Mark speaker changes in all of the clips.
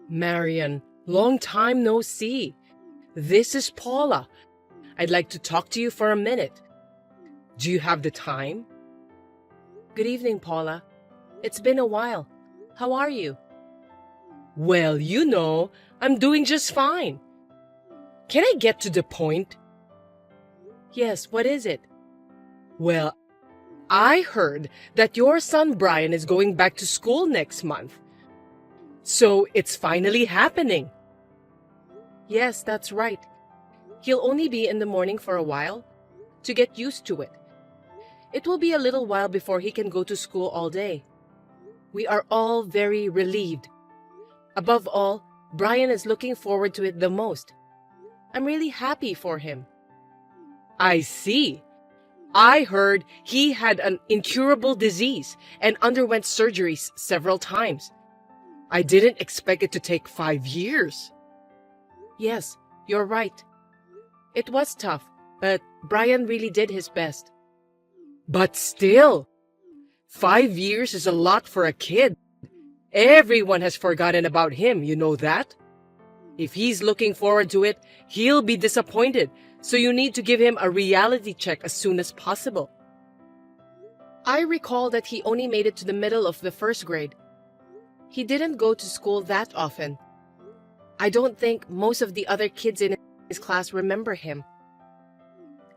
Speaker 1: Marian, long time no see. This is Paula. I'd like to talk to you for a minute. Do you have the time? Good evening, Paula. It's been a while. How are you? Well, I'm doing just fine. Can I get to the point? Yes, what is it? Well, I heard that your son Brian is going back to school next month. So it's finally happening. Yes, that's right. He'll only be in the morning for a while to get used to it. It will be a little while before he can go to school all day. We are all very relieved. Above all, Brian is looking forward to it the most. I'm really happy for him. I see. I heard he had an incurable disease and underwent surgeries several times. I didn't expect it to take 5 years. Yes, you're right. It was tough, but Brian really did his best. But still, 5 years is a lot for a kid. Everyone has forgotten about him, you know that? If he's looking forward to it, he'll be disappointed, so you need to give him a reality check as soon as possible. I recall that he only made it to the middle of the first grade. He didn't go to school that often. I don't think most of the other kids in his class remember him.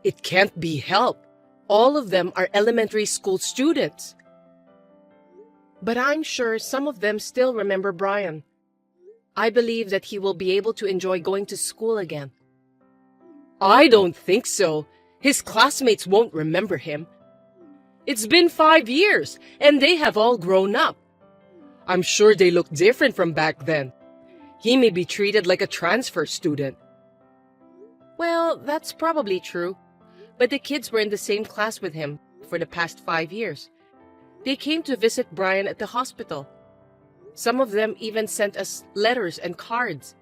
Speaker 1: It can't be helped. All of them are elementary school students. But I'm sure some of them still remember Brian. I believe that he will be able to enjoy going to school again. I don't think so. His classmates won't remember him. It's been 5 years, and they have all grown up. I'm sure they look different from back then. He may be treated like a transfer student. Well, that's probably true. But the kids were in the same class with him for the past 5 years. They came to visit Brian at the hospital. Some of them even sent us letters and cards.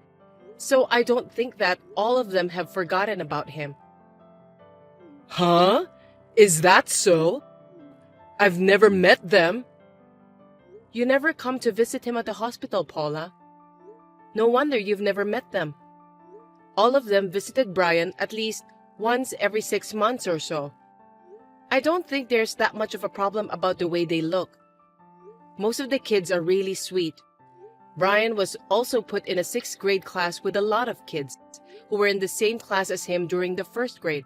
Speaker 1: So I don't think that all of them have forgotten about him. Huh? Is that so? I've never met them. You never come to visit him at the hospital, Paula. No wonder you've never met them. All of them visited Brian at least once every 6 months or so. I don't think there's that much of a problem about the way they look. Most of the kids are really sweet. Brian was also put in a 6th grade class with a lot of kids who were in the same class as him during the 1st grade.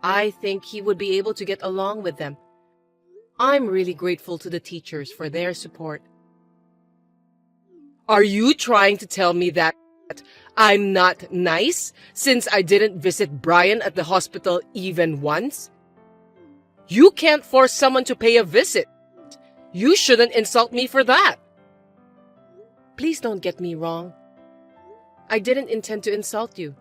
Speaker 1: I think he would be able to get along with them. I'm really grateful to the teachers for their support. Are you trying to tell me that I'm not nice since I didn't visit Brian at the hospital even once? You can't force someone to pay a visit. You shouldn't insult me for that. Please don't get me wrong. I didn't intend to insult you.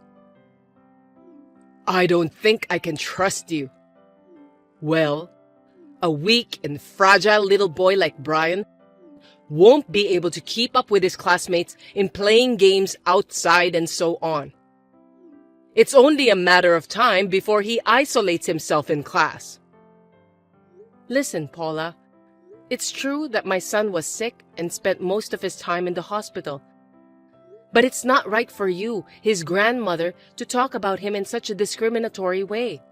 Speaker 1: I don't think I can trust you. Well, a weak and fragile little boy like Brian won't be able to keep up with his classmates in playing games outside and so on. It's only a matter of time before he isolates himself in class. Listen, Paula, it's true that my son was sick and spent most of his time in the hospital. But it's not right for you, his grandmother, to talk about him in such a discriminatory way.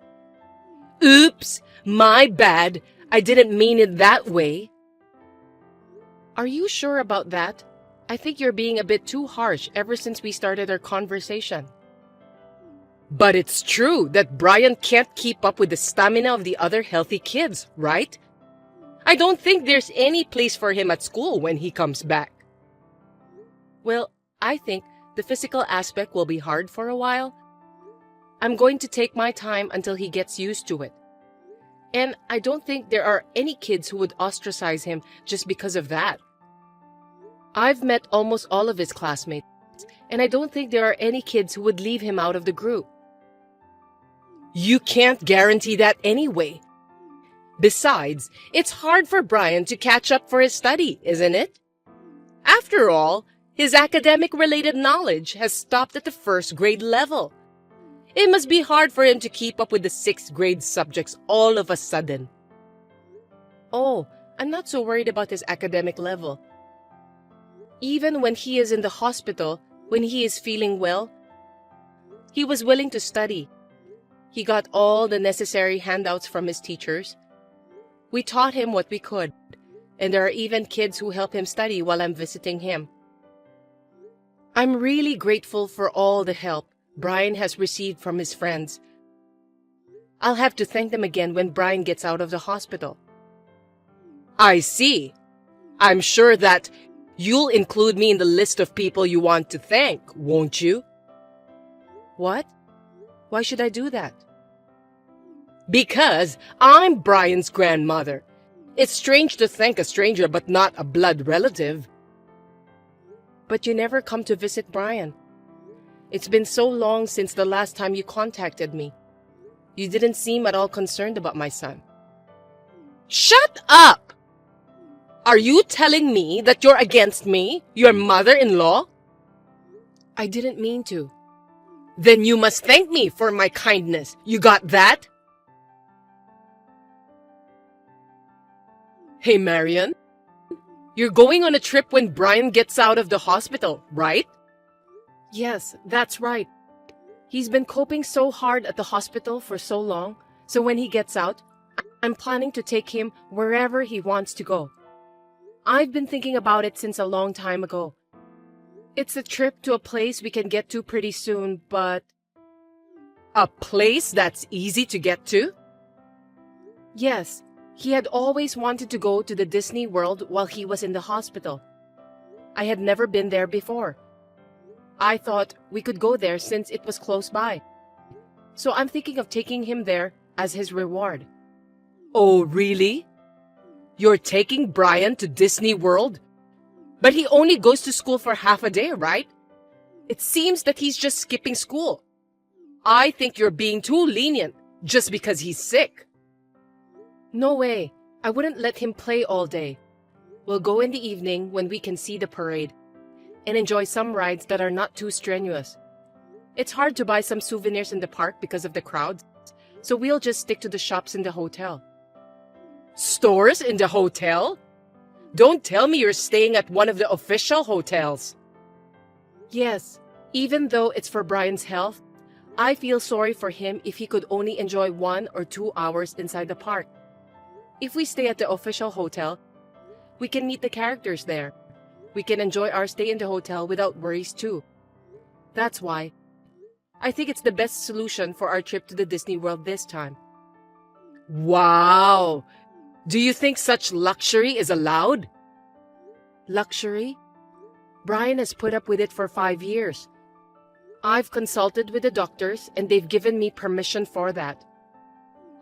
Speaker 1: Oops, my bad. I didn't mean it that way. Are you sure about that? I think you're being a bit too harsh ever since we started our conversation. But it's true that Brian can't keep up with the stamina of the other healthy kids, right? I don't think there's any place for him at school when he comes back. Well, I think the physical aspect will be hard for a while. I'm going to take my time until he gets used to it. And I don't think there are any kids who would ostracize him just because of that. I've met almost all of his classmates, and I don't think there are any kids who would leave him out of the group. You can't guarantee that anyway. Besides, it's hard for Brian to catch up for his study, isn't it? After all, his academic-related knowledge has stopped at the 1st grade level. It must be hard for him to keep up with the 6th grade subjects all of a sudden. Oh, I'm not so worried about his academic level. Even when he is in the hospital, when he is feeling well, he was willing to study. He got all the necessary handouts from his teachers. We taught him what we could, and there are even kids who help him study while I'm visiting him. I'm really grateful for all the help Brian has received from his friends. I'll have to thank them again when Brian gets out of the hospital. I see. I'm sure that you'll include me in the list of people you want to thank, won't you? What? Why should I do that? Because I'm Brian's grandmother. It's strange to thank a stranger but not a blood relative. But you never come to visit Brian. It's been so long since the last time you contacted me. You didn't seem at all concerned about my son. Shut up! Are you telling me that you're against me, your mother-in-law? I didn't mean to. Then you must thank me for my kindness. You got that? Hey, Marian. You're going on a trip when Brian gets out of the hospital, right? Yes, that's right. He's been coping so hard at the hospital for so long, so when he gets out, I'm planning to take him wherever he wants to go. I've been thinking about it since a long time ago. It's a trip to a place we can get to pretty soon, but... A place that's easy to get to? Yes, he had always wanted to go to the Disney World while he was in the hospital. I had never been there before. I thought we could go there since it was close by. So I'm thinking of taking him there as his reward. Oh, really? You're taking Brian to Disney World? But he only goes to school for half a day, right? It seems that he's just skipping school. I think you're being too lenient just because he's sick. No way. I wouldn't let him play all day. We'll go in the evening when we can see the parade and enjoy some rides that are not too strenuous. It's hard to buy some souvenirs in the park because of the crowds, so we'll just stick to the shops in the hotel. Stores in the hotel? Don't tell me you're staying at one of the official hotels. Yes, even though it's for Brian's health, I feel sorry for him if he could only enjoy 1 or 2 hours inside the park. If we stay at the official hotel, we can meet the characters there. We can enjoy our stay in the hotel without worries too. That's why I think it's the best solution for our trip to the Disney World this time. Wow! Do you think such luxury is allowed? Luxury? Brian has put up with it for 5 years. I've consulted with the doctors and they've given me permission for that.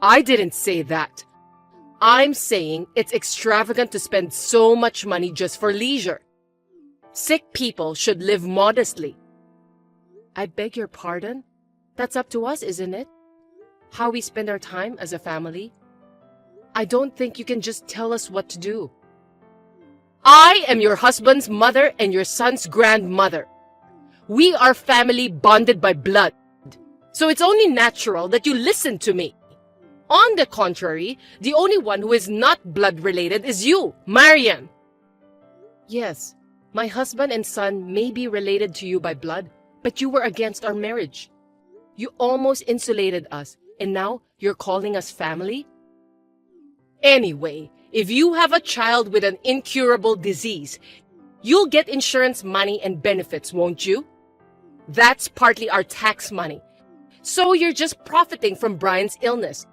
Speaker 1: I didn't say that. I'm saying it's extravagant to spend so much money just for leisure. Sick people should live modestly. I beg your pardon? That's up to us, isn't it? How we spend our time as a family? I don't think you can just tell us what to do. I am your husband's mother and your son's grandmother. We are family bonded by blood. So it's only natural that you listen to me. On the contrary, the only one who is not blood related is you, Marian. Yes, my husband and son may be related to you by blood, but you were against our marriage. You almost insulated us, and now you're calling us family? Anyway, if you have a child with an incurable disease, you'll get insurance money and benefits, won't you? That's partly our tax money. So you're just profiting from Brian's illness.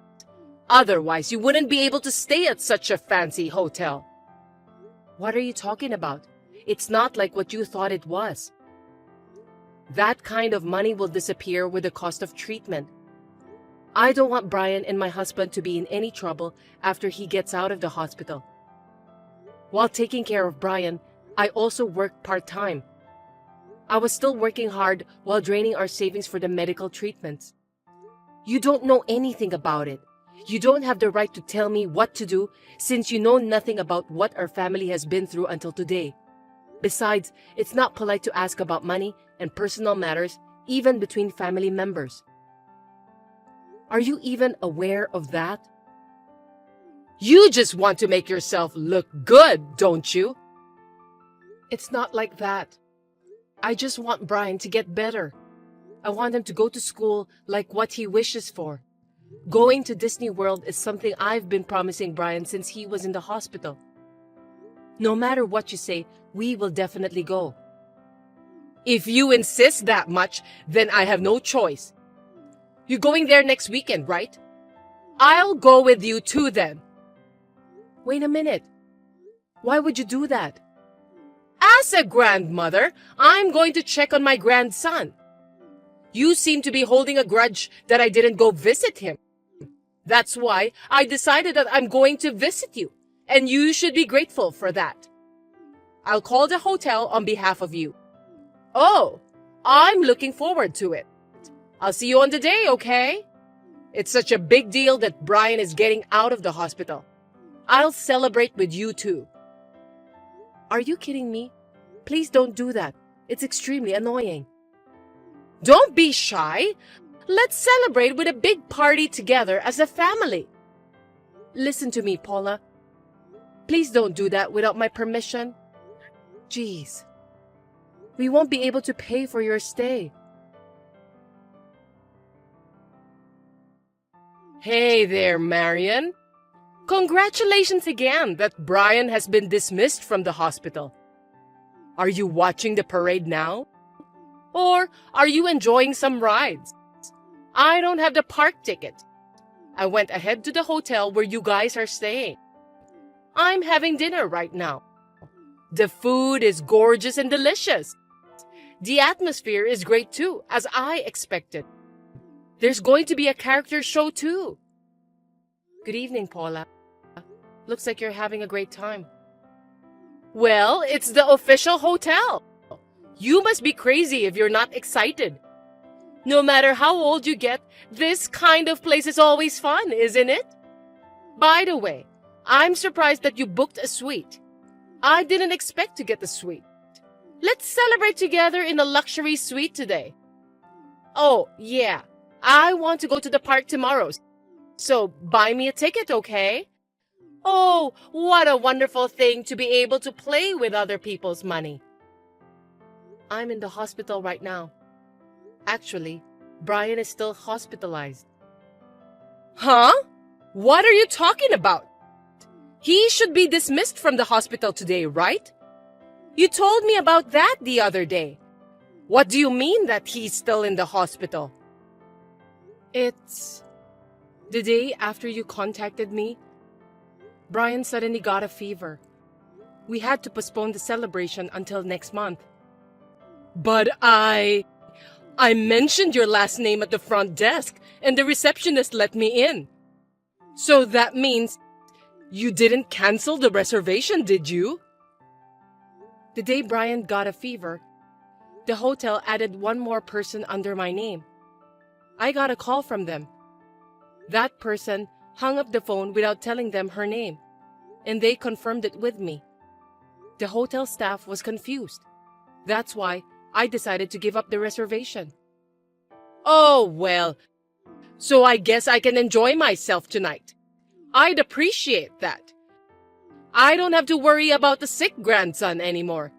Speaker 1: Otherwise, you wouldn't be able to stay at such a fancy hotel. What are you talking about? It's not like what you thought it was. That kind of money will disappear with the cost of treatment. I don't want Brian and my husband to be in any trouble after he gets out of the hospital. While taking care of Brian, I also worked part-time. I was still working hard while draining our savings for the medical treatments. You don't know anything about it. You don't have the right to tell me what to do since you know nothing about what our family has been through until today. Besides, it's not polite to ask about money and personal matters, even between family members. Are you even aware of that? You just want to make yourself look good, don't you? It's not like that. I just want Brian to get better. I want him to go to school like what he wishes for. Going to Disney World is something I've been promising Brian since he was in the hospital. No matter what you say, we will definitely go. If you insist that much, then I have no choice. You're going there next weekend, right? I'll go with you too then. Wait a minute. Why would you do that? As a grandmother, I'm going to check on my grandson. You seem to be holding a grudge that I didn't go visit him. That's why I decided that I'm going to visit you, and you should be grateful for that. I'll call the hotel on behalf of you. Oh, I'm looking forward to it. I'll see you on the day, okay? It's such a big deal that Brian is getting out of the hospital. I'll celebrate with you too. Are you kidding me? Please don't do that. It's extremely annoying. Don't be shy. Let's celebrate with a big party together as a family. Listen to me, Paula. Please don't do that without my permission. Jeez. We won't be able to pay for your stay. Hey there, Marian. Congratulations again that Brian has been dismissed from the hospital. Are you watching the parade now? Or are you enjoying some rides? I don't have the park ticket. I went ahead to the hotel where you guys are staying. I'm having dinner right now. The food is gorgeous and delicious. The atmosphere is great too, as I expected. There's going to be a character show too. Good evening, Paula. Looks like you're having a great time. Well, it's the official hotel. You must be crazy if you're not excited. No matter how old you get, this kind of place is always fun, isn't it? By the way, I'm surprised that you booked a suite. I didn't expect to get the suite. Let's celebrate together in a luxury suite today. Oh, yeah. I want to go to the park tomorrow. So buy me a ticket, okay? Oh, what a wonderful thing to be able to play with other people's money. I'm in the hospital right now. Actually, Brian is still hospitalized. Huh? What are you talking about? He should be dismissed from the hospital today, right? You told me about that the other day. What do you mean that he's still in the hospital? It's the day after you contacted me. Brian suddenly got a fever. We had to postpone the celebration until next month. But I mentioned your last name at the front desk and the receptionist let me in. So that means you didn't cancel the reservation, did you? The day Brian got a fever, the hotel added one more person under my name. I got a call from them. That person hung up the phone without telling them her name, and they confirmed it with me. The hotel staff was confused. That's why I decided to give up the reservation. Oh, well, so I guess I can enjoy myself tonight. I'd appreciate that. I don't have to worry about the sick grandson anymore.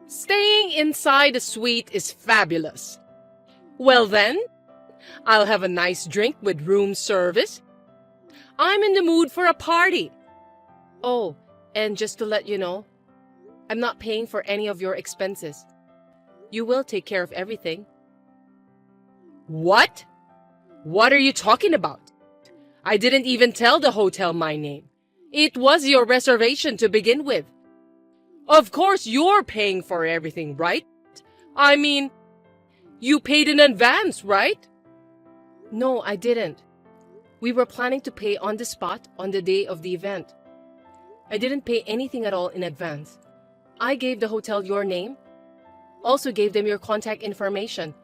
Speaker 1: Staying inside a suite is fabulous. Well then, I'll have a nice drink with room service. I'm in the mood for a party. Oh, and just to let you know, I'm not paying for any of your expenses. You will take care of everything. What? What are you talking about? I didn't even tell the hotel my name. It was your reservation to begin with. Of course you're paying for everything, right? I mean, you paid in advance, right? No, I didn't. We were planning to pay on the spot on the day of the event. I didn't pay anything at all in advance. I gave the hotel your name, also gave them your contact information.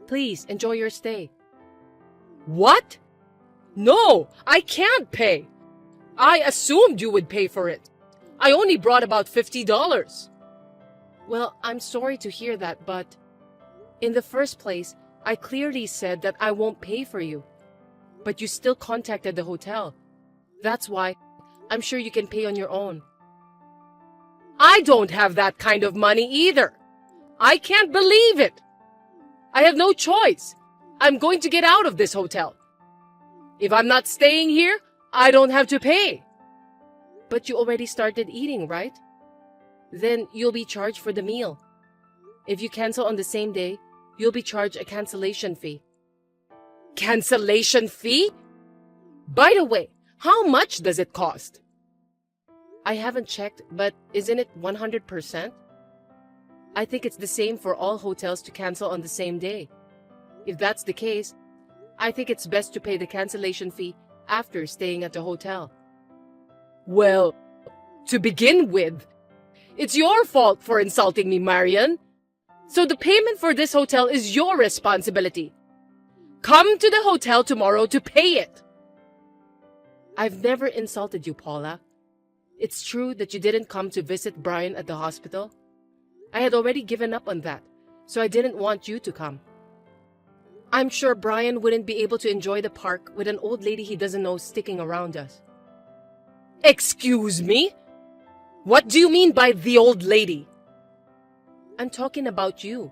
Speaker 1: Please enjoy your stay. What? No, I can't pay. I assumed you would pay for it. I only brought about $50. Well, I'm sorry to hear that, but in the first place, I clearly said that I won't pay for you. But you still contacted the hotel. That's why I'm sure you can pay on your own. I don't have that kind of money either. I can't believe it. I have no choice. I'm going to get out of this hotel. If I'm not staying here, I don't have to pay. But you already started eating, right? Then you'll be charged for the meal. If you cancel on the same day, you'll be charged a cancellation fee. Cancellation fee? By the way, how much does it cost? I haven't checked, but isn't it 100%? I think it's the same for all hotels to cancel on the same day. If that's the case, I think it's best to pay the cancellation fee after staying at the hotel. Well, to begin with, it's your fault for insulting me, Marian. So the payment for this hotel is your responsibility. Come to the hotel tomorrow to pay it. I've never insulted you, Paula. It's true that you didn't come to visit Brian at the hospital. I had already given up on that, so I didn't want you to come. I'm sure Brian wouldn't be able to enjoy the park with an old lady he doesn't know sticking around us. Excuse me? What do you mean by the old lady? I'm talking about you.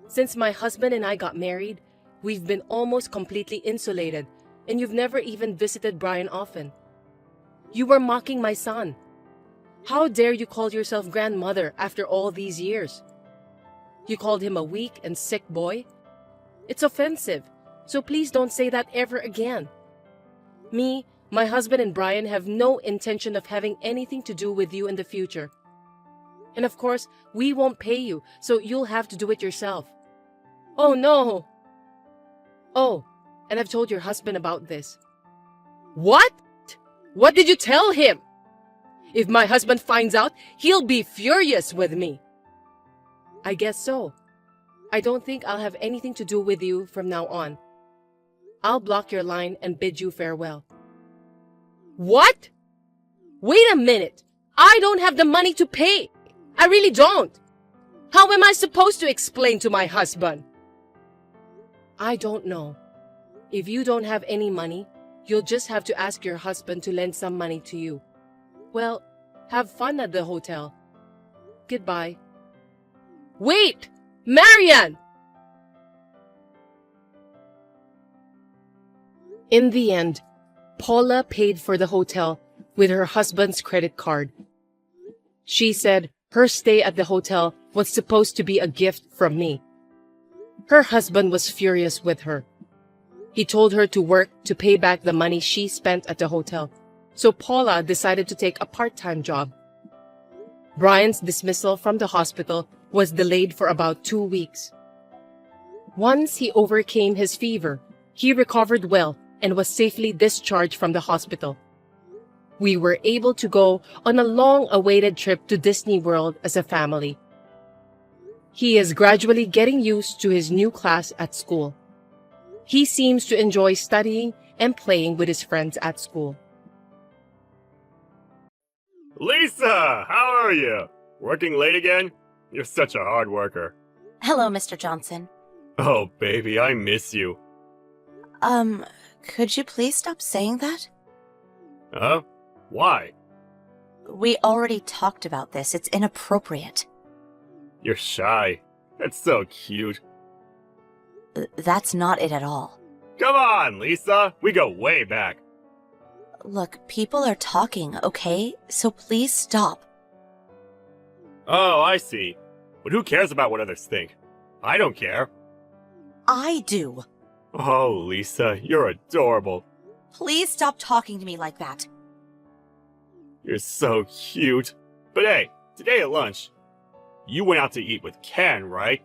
Speaker 1: Since my husband and I got married, we've been almost completely insulated, and you've never even visited Brian often. You were mocking my son. How dare you call yourself grandmother after all these years? You called him a weak and sick boy? It's offensive, so please don't say that ever again. Me, my husband and Brian have no intention of having anything to do with you in the future. And of course, we won't pay you, so you'll have to do it yourself. Oh no! Oh, and I've told your husband about this. What? What did you tell him? If my husband finds out, he'll be furious with me. I guess so. I don't think I'll have anything to do with you from now on. I'll block your line and bid you farewell. What? Wait a minute. I don't have the money to pay. I really don't. How am I supposed to explain to my husband? I don't know. If you don't have any money, you'll just have to ask your husband to lend some money to you. Well, have fun at the hotel. Goodbye. Wait! Marian! In the end, Paula paid for the hotel with her husband's credit card. She said her stay at the hotel was supposed to be a gift from me. Her husband was furious with her. He told her to work to pay back the money she spent at the hotel, so Paula decided to take a part-time job. Brian's dismissal from the hospital was delayed for about 2 weeks. Once he overcame his fever, he recovered well and was safely discharged from the hospital. We were able to go on a long-awaited trip to Disney World as a family. He is gradually getting used to his new class at school. He seems to enjoy studying and playing with his friends at school.
Speaker 2: Lisa, how are you? Working late again? You're such a hard worker.
Speaker 3: Hello, Mr. Johnson.
Speaker 2: Oh, baby, I miss you.
Speaker 3: Could you please stop saying that?
Speaker 2: Huh? Why?
Speaker 3: We already talked about this. It's inappropriate.
Speaker 2: You're shy. That's so cute.
Speaker 3: That's not it at all.
Speaker 2: Come on, Lisa. We go way back.
Speaker 3: Look, people are talking, okay? So please stop.
Speaker 2: Oh, I see. But who cares about what others think? I don't care.
Speaker 3: I do.
Speaker 2: Oh, Lisa, you're adorable.
Speaker 3: Please stop talking to me like that.
Speaker 2: You're so cute. But hey, today at lunch, you went out to eat with Ken, right?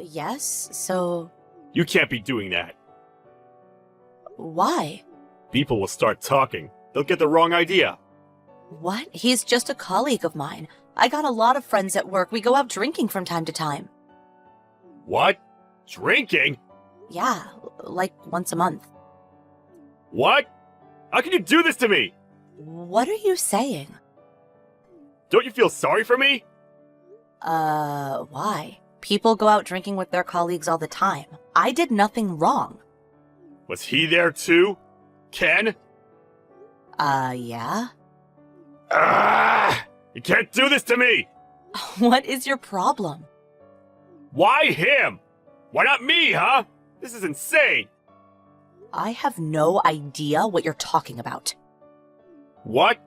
Speaker 3: Yes, so...
Speaker 2: You can't be doing that.
Speaker 3: Why?
Speaker 2: People will start talking. They'll get the wrong idea.
Speaker 3: What? He's just a colleague of mine. I got a lot of friends at work. We go out drinking from time to time.
Speaker 2: What? Drinking?
Speaker 3: Yeah, like once a month.
Speaker 2: What? How can you do this to me?
Speaker 3: What are you saying?
Speaker 2: Don't you feel sorry for me?
Speaker 3: Why? People go out drinking with their colleagues all the time. I did nothing wrong.
Speaker 2: Was he there too? Ken?
Speaker 3: Yeah?
Speaker 2: Ah! You can't do this to me!
Speaker 3: What is your problem?
Speaker 2: Why him? Why not me, huh? This is insane!
Speaker 3: I have no idea what you're talking about.
Speaker 2: What?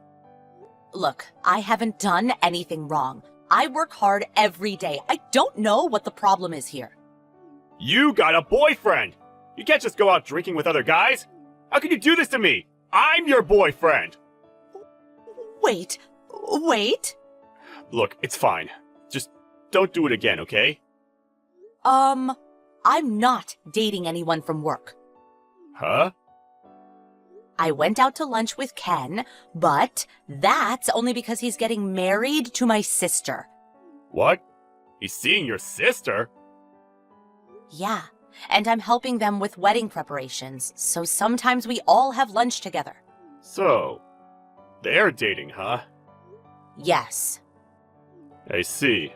Speaker 3: Look, I haven't done anything wrong. I work hard every day. I don't know what the problem is here.
Speaker 2: You got a boyfriend! You can't just go out drinking with other guys! How can you do this to me? I'm your boyfriend!
Speaker 3: Wait.
Speaker 2: Look, it's fine. Just don't do it again, okay?
Speaker 3: I'm not dating anyone from work.
Speaker 2: Huh?
Speaker 3: I went out to lunch with Ken, but that's only because he's getting married to my sister.
Speaker 2: What? He's seeing your sister?
Speaker 3: Yeah, and I'm helping them with wedding preparations, so sometimes we all have lunch together.
Speaker 2: So, they're dating, huh?
Speaker 3: Yes.
Speaker 2: I see.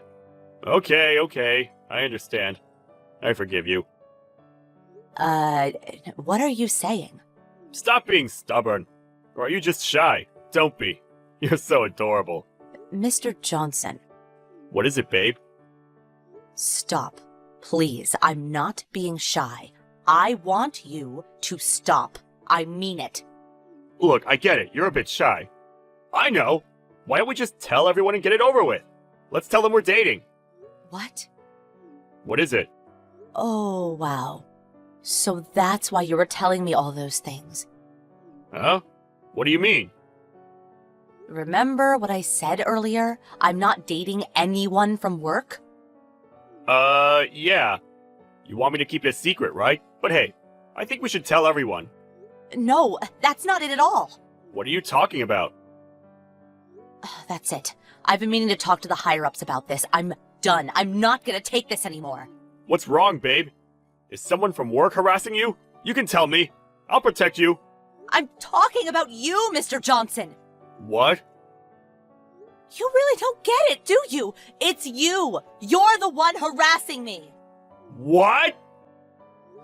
Speaker 2: Okay, I understand. I forgive you.
Speaker 3: What are you saying?
Speaker 2: Stop being stubborn. Or are you just shy? Don't be. You're so adorable.
Speaker 3: Mr. Johnson,
Speaker 2: What is it, babe?
Speaker 3: stop. Please, I'm not being shy. I want you to stop. I mean it.
Speaker 2: Look, I get it. You're a bit shy. I know. Why don't we just tell everyone and get it over with? Let's tell them we're dating.
Speaker 3: What?
Speaker 2: What is it?
Speaker 3: Oh, wow. So that's why you were telling me all those things.
Speaker 2: Huh? What do you mean?
Speaker 3: Remember what I said earlier? I'm not dating anyone from work?
Speaker 2: Yeah. You want me to keep it a secret, right? But hey, I think we should tell everyone.
Speaker 3: No, that's not it at all.
Speaker 2: What are you talking about?
Speaker 3: That's it. I've been meaning to talk to the higher-ups about this. I'm done. I'm not gonna take this anymore.
Speaker 2: What's wrong, babe? Is someone from work harassing you? You can tell me. I'll protect you.
Speaker 3: I'm talking about you, Mr. Johnson.
Speaker 2: What?
Speaker 3: You really don't get it, do you? It's you. You're the one harassing me.
Speaker 2: What?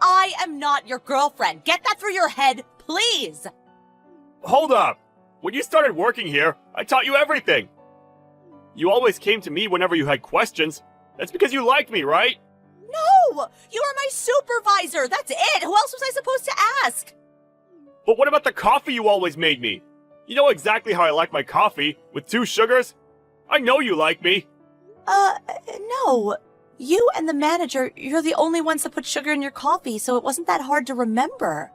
Speaker 3: I am not your girlfriend. Get that through your head, please.
Speaker 2: Hold up. When you started working here, I taught you everything. You always came to me whenever you had questions. That's because you liked me, right?
Speaker 3: No! You are my supervisor. That's it. Who else was I supposed to ask?
Speaker 2: But what about the coffee you always made me? You know exactly how I like my coffee, with 2 sugars. I know you like me.
Speaker 3: No. You and the manager, you're the only ones that put sugar in your coffee, so it wasn't that hard to remember.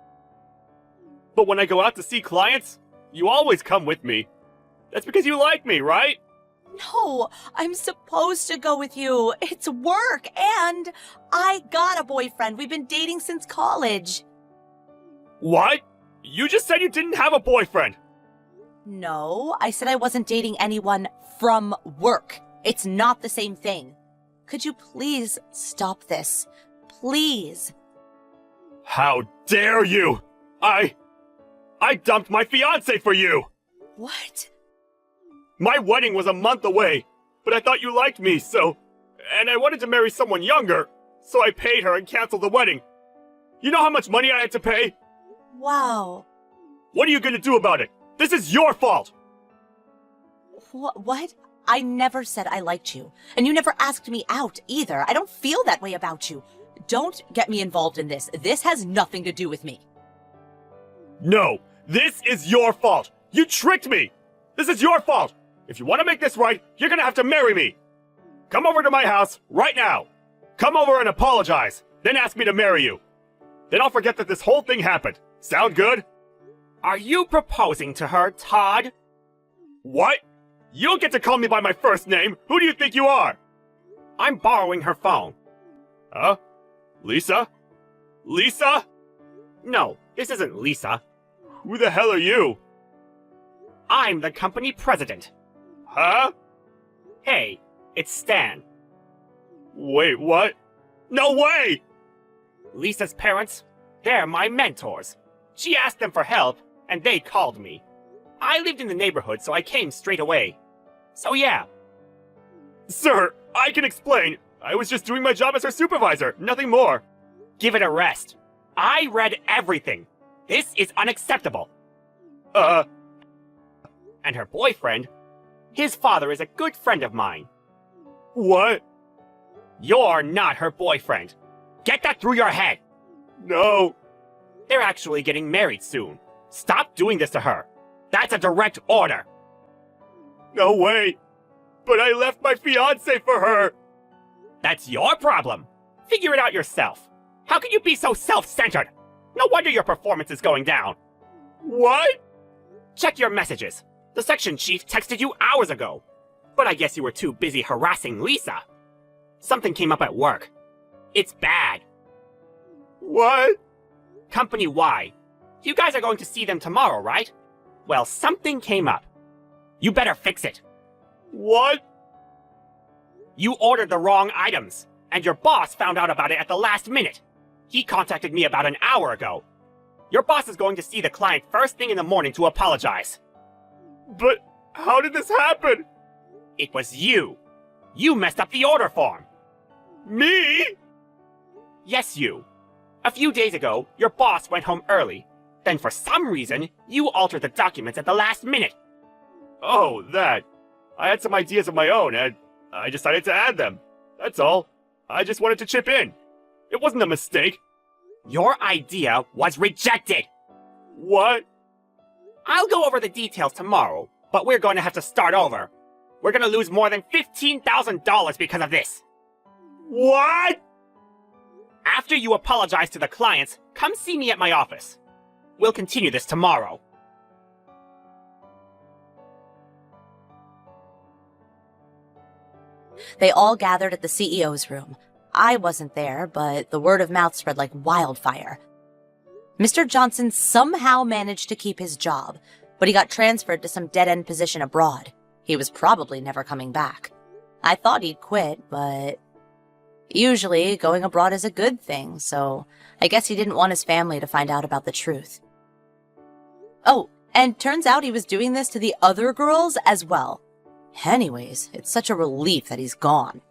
Speaker 2: But when I go out to see clients, you always come with me. That's because you like me, right?
Speaker 3: No, I'm supposed to go with you. It's work, and I got a boyfriend. We've been dating since college.
Speaker 2: What? You just said you didn't have a boyfriend.
Speaker 3: No, I said I wasn't dating anyone from work. It's not the same thing. Could you please stop this? Please.
Speaker 2: How dare you! I dumped my fiancé for you!
Speaker 3: What?
Speaker 2: My wedding was a month away, but I thought you liked me, and I wanted to marry someone younger, so I paid her and canceled the wedding. You know how much money I had to pay?
Speaker 3: Wow.
Speaker 2: What are you gonna do about it? This is your fault!
Speaker 3: What? I never said I liked you, and you never asked me out either. I don't feel that way about you. Don't get me involved in this. This has nothing to do with me.
Speaker 2: No, this is your fault! You tricked me! This is your fault! If you want to make this right, you're gonna have to marry me! Come over to my house, right now! Come over and apologize, then ask me to marry you. Then I'll forget that this whole thing happened. Sound good? Are you proposing to her, Todd? What? You don't get to call me by my first name! Who do you think you are? I'm borrowing her phone. Huh? Lisa? Lisa? No, this isn't Lisa. Who the hell are you? I'm the company president. Huh? Hey, it's Stan. Wait, what? No way! Lisa's parents, they're my mentors. She asked them for help, and they called me. I lived in the neighborhood, so I came straight away. So yeah. Sir, I can explain. I was just doing my job as her supervisor, nothing more. Give it a rest. I read everything. This is unacceptable. And her boyfriend, His father is a good friend of mine. What? You're not her boyfriend. Get that through your head. No. They're actually getting married soon. Stop doing this to her. That's a direct order. No way. But I left my fiancé for her. That's your problem. Figure it out yourself. How can you be so self-centered? No wonder your performance is going down. What? Check your messages. The section chief texted you hours ago. But I guess you were too busy harassing Lisa. Something came up at work. It's bad. What? Company-wide. You guys are going to see them tomorrow, right? Well, something came up. You better fix it. What? You ordered the wrong items, and your boss found out about it at the last minute. He contacted me about an hour ago. Your boss is going to see the client first thing in the morning to apologize. But how did this happen? It was you. You messed up the order form. Me? Yes, you. A few days ago, your boss went home early. Then for some reason, you altered the documents at the last minute. Oh, that. I had some ideas of my own, and I decided to add them. That's all. I just wanted to chip in. It wasn't a mistake. Your idea was rejected. What? I'll go over the details tomorrow, but we're going to have to start over. We're going to lose more than $15,000 because of this. What? After you apologize to the clients, come see me at my office. We'll continue this tomorrow.
Speaker 3: They all gathered at the CEO's room. I wasn't there, but the word of mouth spread like wildfire. Mr. Johnson somehow managed to keep his job, but he got transferred to some dead-end position abroad. He was probably never coming back. I thought he'd quit, but usually going abroad is a good thing, so I guess he didn't want his family to find out about the truth. Oh, and turns out he was doing this to the other girls as well. Anyways, it's such a relief that he's gone.